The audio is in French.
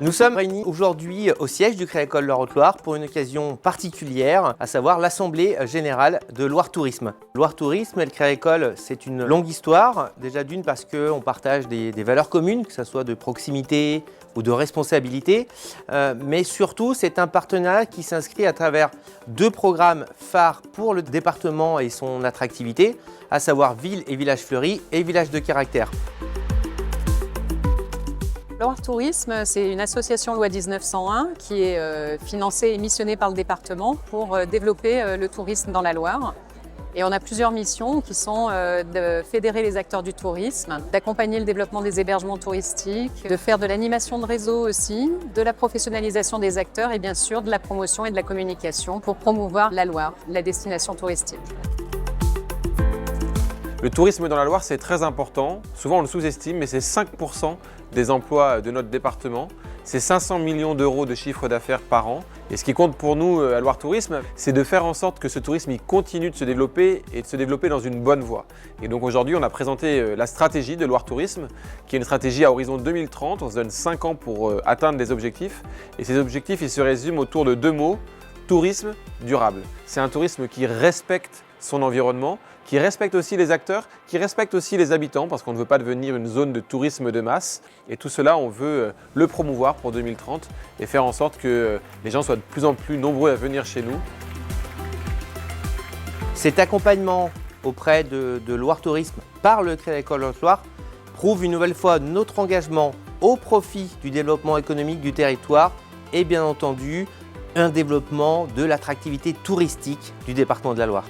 Nous sommes réunis aujourd'hui au siège du Crédit Agricole Loire-Haute-Loire pour une occasion particulière, à savoir l'Assemblée Générale de Loire Tourisme. Loire Tourisme et le Crédit Agricole, c'est une longue histoire. Déjà d'une parce qu'on partage des valeurs communes, que ce soit de proximité ou de responsabilité. Mais surtout, c'est un partenariat qui s'inscrit à travers deux programmes phares pour le département et son attractivité, à savoir Ville et Village Fleuri et Village de Caractère. Loire Tourisme, c'est une association loi 1901 qui est financée et missionnée par le département pour développer le tourisme dans la Loire. Et on a plusieurs missions qui sont de fédérer les acteurs du tourisme, d'accompagner le développement des hébergements touristiques, de faire de l'animation de réseau aussi, de la professionnalisation des acteurs et bien sûr de la promotion et de la communication pour promouvoir la Loire, la destination touristique. Le tourisme dans la Loire, c'est très important. Souvent, on le sous-estime, mais c'est 5% des emplois de notre département. C'est 500 millions d'euros de chiffre d'affaires par an. Et ce qui compte pour nous à Loire Tourisme, c'est de faire en sorte que ce tourisme il continue de se développer et de se développer dans une bonne voie. Et donc aujourd'hui, on a présenté la stratégie de Loire Tourisme, qui est une stratégie à horizon 2030. On se donne 5 ans pour atteindre des objectifs. Et ces objectifs, ils se résument autour de deux mots, tourisme durable. C'est un tourisme qui respecte son environnement, qui respecte aussi les acteurs, qui respecte aussi les habitants parce qu'on ne veut pas devenir une zone de tourisme de masse. Et tout cela, on veut le promouvoir pour 2030 et faire en sorte que les gens soient de plus en plus nombreux à venir chez nous. Cet accompagnement auprès de Loire Tourisme par le Crédit Agricole Loire prouve une nouvelle fois notre engagement au profit du développement économique du territoire et bien entendu un développement de l'attractivité touristique du département de la Loire.